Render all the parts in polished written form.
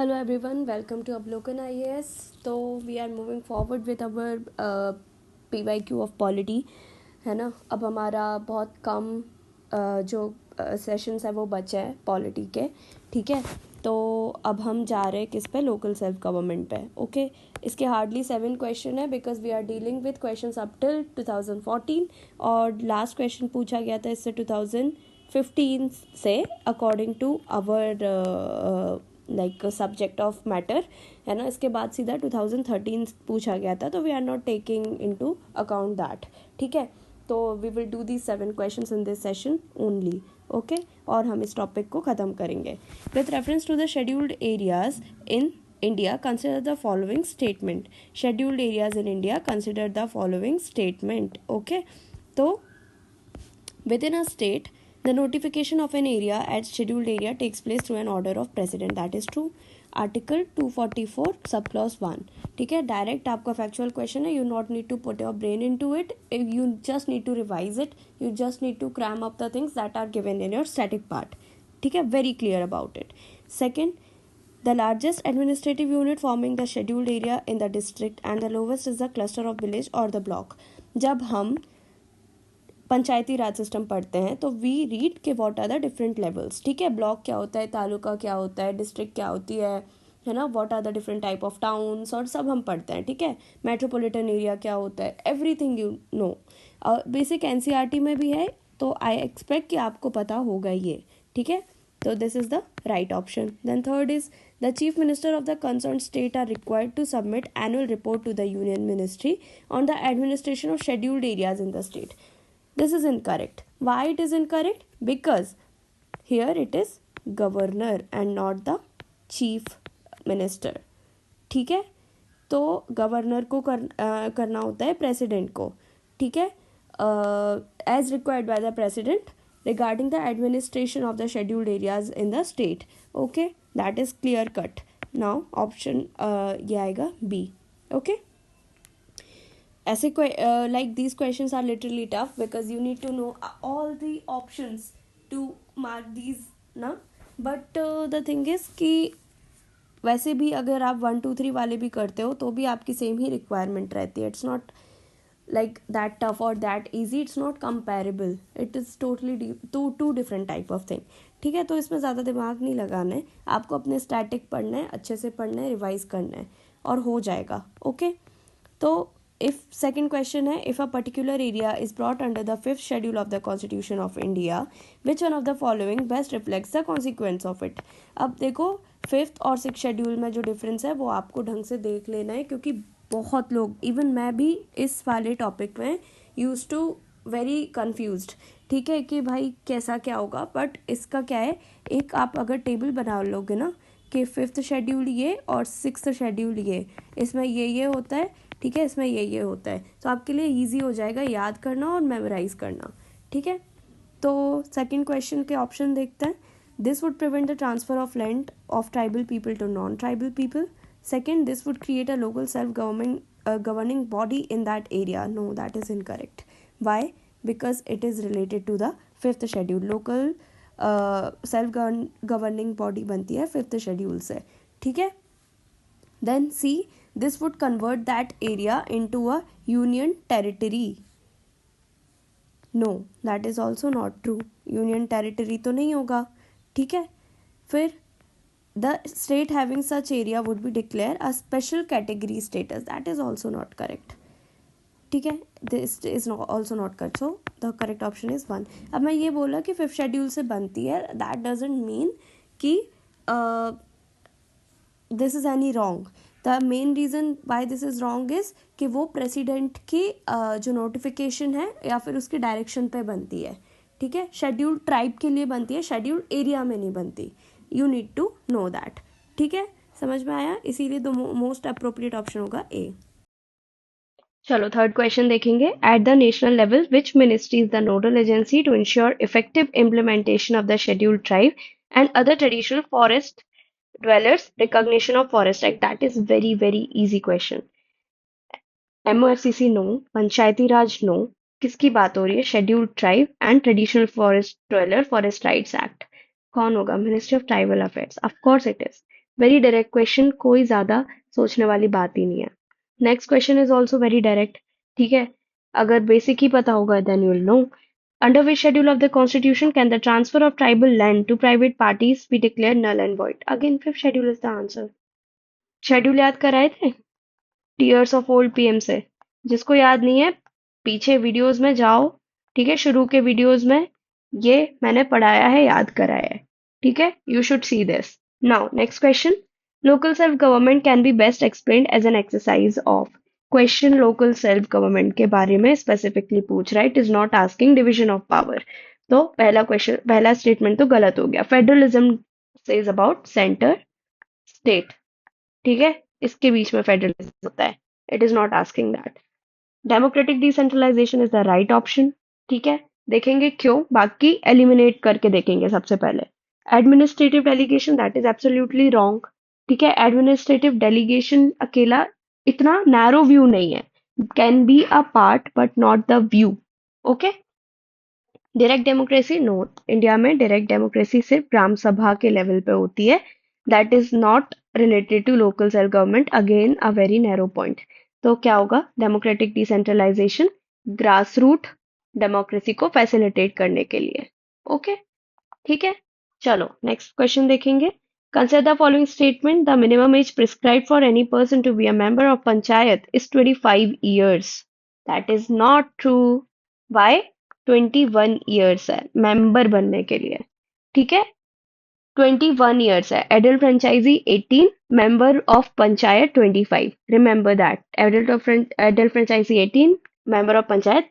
Hello everyone, welcome to Ablokan IAS. So we are moving forward with our PYQ of Polity, है ना। अब हमारा बहुत कम जो सेशंस है वो बचे हैं पॉलिटी के, ठीक है। तो अब हम जा रहे हैं किस पे, लोकल सेल्फ गवर्नमेंट पे। ओके, इसके हार्डली 7 क्वेश्चन है because we are dealing with questions up till 2014 और लास्ट क्वेश्चन पूछा गया था इससे 2015 से according to our like subject of matter, है ना। इसके बाद सीधा 2013 पूछा गया था, तो we are not taking into account that, ठीक है। तो we will do the 7 questions in this session only, okay. और हम इस टॉपिक को ख़त्म करेंगे। With reference to the scheduled areas in India consider the following statement. Scheduled areas in India consider the following statement, okay. तो within a state, the notification of an area as scheduled area takes place through an order of president. That is true. Article 244 subclause 1, ठीक है। Direct आपका factual question है, you not need to put your brain into it, you just need to revise it, you just need to cram up the things that are given in your static part, ठीक है। Very clear about it. Second, the largest administrative unit forming the scheduled area in the district and the lowest is the cluster of village or the block. जब हम पंचायती Raj system पढ़ते हैं तो we read के what are the different levels, ठीक है। Block क्या होता है, तालुका क्या होता है, डिस्ट्रिक्ट क्या होती है ना। What are the different type of towns और सब हम पढ़ते हैं, ठीक है। मेट्रोपॉलिटन एरिया क्या होता है, everything you know. Basic NCERT में भी है, तो आई एक्सपेक्ट कि आपको पता होगा ये, ठीक है। तो this is the right option. Then third is the chief minister of the concern state are required to submit annual report to the union ministry on the administration of scheduled areas in the state. This is incorrect. Why it is incorrect? Because here it is governor and not the chief minister, ठीक है। तो governor को करना होता है president को, ठीक है। As required by the president regarding the administration of the scheduled areas in the state, okay. That is clear cut. Now option ये आएगा बी, ओके। ऐसे like these questions are literally tough because you need to know all the options to mark these ना। but the thing is कि वैसे भी अगर आप 1 2 3 वाले भी करते हो तो भी आपकी सेम ही रिक्वायरमेंट रहती है। It's not like that tough or that easy, it's not comparable, it is totally two different type of thing, ठीक है। तो इसमें ज़्यादा दिमाग नहीं लगाना है, आपको अपने स्टैटिक पढ़ना है, अच्छे से पढ़ना है, रिवाइज करना है और हो जाएगा, ओके। तो if second question है, if a particular area is brought under the 5th schedule of the constitution of India, which one of the following best reflects the consequence of it। अब देखो 5th और 6th schedule में जो difference है वो आपको ढंग से देख लेना है, क्योंकि बहुत लोग, इवन मैं भी इस वाले टॉपिक में यूज टू वेरी कन्फ्यूज्ड, ठीक है, कि भाई कैसा क्या होगा। बट इसका क्या है, एक आप अगर टेबल बना लोगे ना कि 5th शेड्यूल ये और 6th शेड्यूल ये, इसमें ये होता है, ठीक है, इसमें ये होता है, तो आपके लिए ईजी हो जाएगा याद करना और मेमोराइज करना, ठीक है। तो सेकंड क्वेश्चन के ऑप्शन देखते हैं। This would prevent the transfer of land of tribal people to non tribal people. Second, this would create a local self governing body in that area. No, that is incorrect. Why? Because it is related to the 5th schedule. Local self governing body बनती है 5th schedule से, ठीक है। Then C, this would convert that area into a union territory. No, that is also not true. Union territory तो नहीं होगा, ठीक है। फिर the state having such area would be declare a special category status. That is also not correct, ठीक है। This is also not correct. So the correct option is 1. अब मैं ये बोला कि 5th शेड्यूल से बनती है, that doesn't mean कि this is any wrong. The main reason why this is wrong is कि वो प्रेसिडेंट की जो नोटिफिकेशन है या फिर उसके डायरेक्शन पे बनती है, ठीक है। शेड्यूल्ड ट्राइब के लिए बनती है, शेड्यूल्ड एरिया में नहीं बनती। You need to know that, ठीक है। समझ में आया? इसीलिए द मोस्ट अप्रोप्रिएट ऑप्शन होगा ए। चलो थर्ड क्वेश्चन देखेंगे। At the national level which ministry is the nodal agency to ensure effective implementation of the scheduled tribe and other traditional forest dwellers recognition of forest act? That is very easy question. MOFCC no, Panchayati Raj no, किसकी बात हो रही है? Scheduled tribe and traditional forest dweller forest rights act. कौन होगा? Ministry of tribal affairs, of course it is. Very direct question, कोई ज्यादा सोचने वाली बात ही नहीं है। Next question is also very direct. ठीक है, अगर बेसिक ही पता होगा then you will know. Under which schedule of the constitution can the transfer of tribal land to private parties be declared null and void? Again fifth schedule is the answer. Schedule याद कराए थे tears of old PM से? जिसको याद नहीं है पीछे videos में जाओ। ठीक है, शुरू के वीडियोस में ये मैंने पढ़ाया है, याद कराया है। ठीक है, you should see this. Now next question, local self government can be best explained as an exercise of. Question local self government के बारे में स्पेसिफिकली पूछ रहा है, it is not asking division of power. तो पहला क्वेश्चन, पहला statement तो गलत हो गया। Federalism says about centre state. ठीक है, इसके बीच में फेडरलिज्म होता है, it is not asking that. Democratic decentralisation is the right option. ठीक है, देखेंगे क्यों, बाकी एलिमिनेट करके देखेंगे। सबसे पहले administrative delegation, that is absolutely wrong. ठीक है, एडमिनिस्ट्रेटिव डेलीगेशन अकेला इतना नैरो व्यू नहीं है, can be a part but not the view. Okay, direct democracy, no, India में डायरेक्ट डेमोक्रेसी सिर्फ ग्राम सभा के लेवल पे होती है, that is not related to local self government, again a very narrow point. तो क्या होगा, democratic decentralisation grass root democracy को फैसिलिटेट करने के लिए। ओके, ठीक है, चलो नेक्स्ट क्वेश्चन देखेंगे। Consider the following statement, the minimum age prescribe for any person to be a member of panchayat is 25 years. That is not true. Why? 21 years है member बनने के लिए। ठीक है, 21 ईयर्स है। Adult franchise 18, member of panchayat 25। Remember that, adult franchise 18, member of panchayat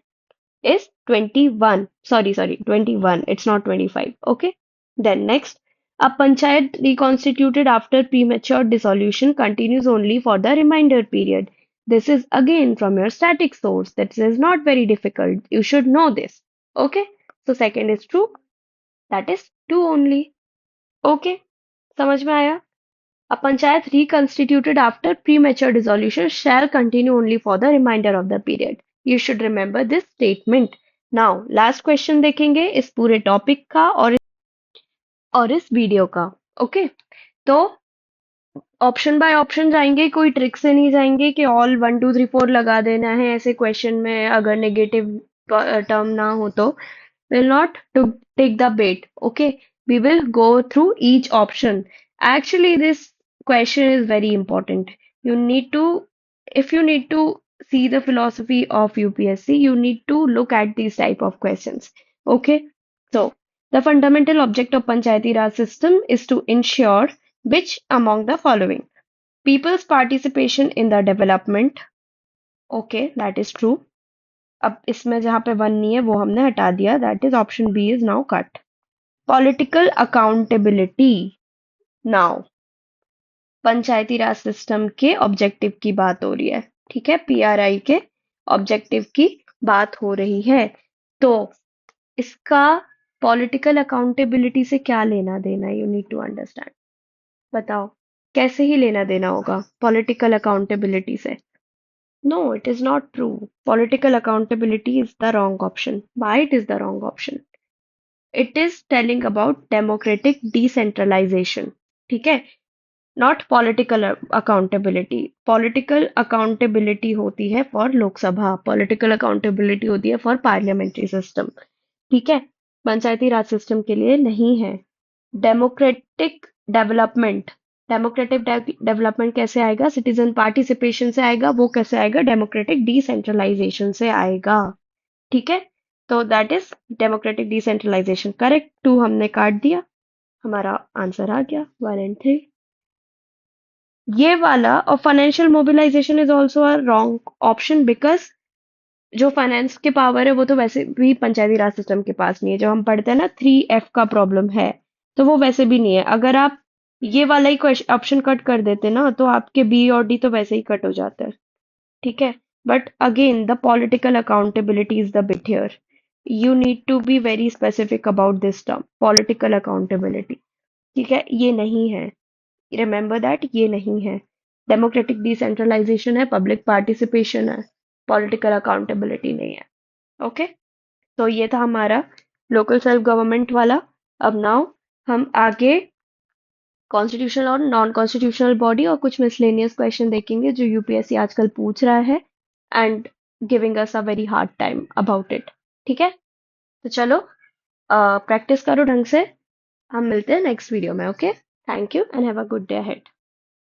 is 21. Sorry, 21. It's not 25. Okay. Then next, a panchayat reconstituted after premature dissolution continues only for the remainder period. This is again from your static source. That is not very difficult. You should know this. Okay. So second is true. That is two only. Okay. समझ में आया? A panchayat reconstituted after premature dissolution shall continue only for the remainder of the period. You should remember this statement. Now, last question देखेंगे इस पूरे topic का और इस video का। ओके, तो ऑप्शन बाय ऑप्शन जाएंगे, कोई ट्रिक से नहीं जाएंगे कि ऑल 1 2 3 4 लगा देना है ऐसे क्वेश्चन में, अगर नेगेटिव टर्म ना हो तो। will not to take the bait. Okay, we will go through each option. Actually, this question is very important. You need to, if you need to see the philosophy of UPSC, you need to look at these type of questions. Okay, so the fundamental object of Panchayati Raj system is to ensure which among the following: people's participation in the development. Okay, that is true. अब इसमें जहाँ पे one नहीं है वो हमने हटा दिया, that is option B is now cut. Political accountability, now Panchayati Raj system के ऑब्जेक्टिव की बात हो रही है। ठीक है, पीआरआई के ऑब्जेक्टिव की बात हो रही है। तो इसका पॉलिटिकल अकाउंटेबिलिटी से क्या लेना देना, यू नीड टू अंडरस्टैंड। बताओ कैसे ही लेना देना होगा पॉलिटिकल अकाउंटेबिलिटी से? No, it is not true. Political accountability is the wrong option. Why it is the wrong option? It is telling about democratic decentralization. ठीक है, not political accountability. Political accountability होती है for लोकसभा, political accountability होती है for parliamentary system. ठीक है, पंचायती Raj system के लिए नहीं है। डेमोक्रेटिक डेवलपमेंट, डेमोक्रेटिक डेवलपमेंट कैसे आएगा? सिटीजन पार्टिसिपेशन से आएगा। वो कैसे आएगा? डेमोक्रेटिक डिसेंट्रलाइजेशन से आएगा। ठीक है, तो that is democratic decentralisation. Correct, 2 हमने काट दिया, हमारा आंसर आ गया 1 and 3। ये वाला और financial mobilisation is also a wrong option, because जो फाइनेंस के पावर है वो तो वैसे भी पंचायती राज सिस्टम के पास नहीं है। जब हम पढ़ते हैं ना 3F का प्रॉब्लम है, तो वो वैसे भी नहीं है। अगर आप ये वाला ही ऑप्शन कट कर देते ना तो आपके बी और डी तो वैसे ही कट हो जाते हैं। ठीक है, but again the political accountability is the bit here. You need to be very specific about this term political accountability. ठीक है, ये नहीं है, रिमेंबर दैट, ये नहीं है। डेमोक्रेटिक डिसेंट्रलाइजेशन है, पब्लिक पार्टिसिपेशन है, पॉलिटिकल अकाउंटेबिलिटी नहीं है। ओके, तो ये था हमारा लोकल सेल्फ गवर्नमेंट वाला। अब नाउ हम आगे कॉन्स्टिट्यूशनल और नॉन कॉन्स्टिट्यूशनल बॉडी और कुछ मिसलेनियस क्वेश्चन देखेंगे जो यूपीएससी आजकल पूछ रहा है and giving us a very hard time about it. ठीक है, तो चलो प्रैक्टिस करो ढंग से। हम मिलते हैं नेक्स्ट वीडियो में। Okay, thank you and have a good day ahead.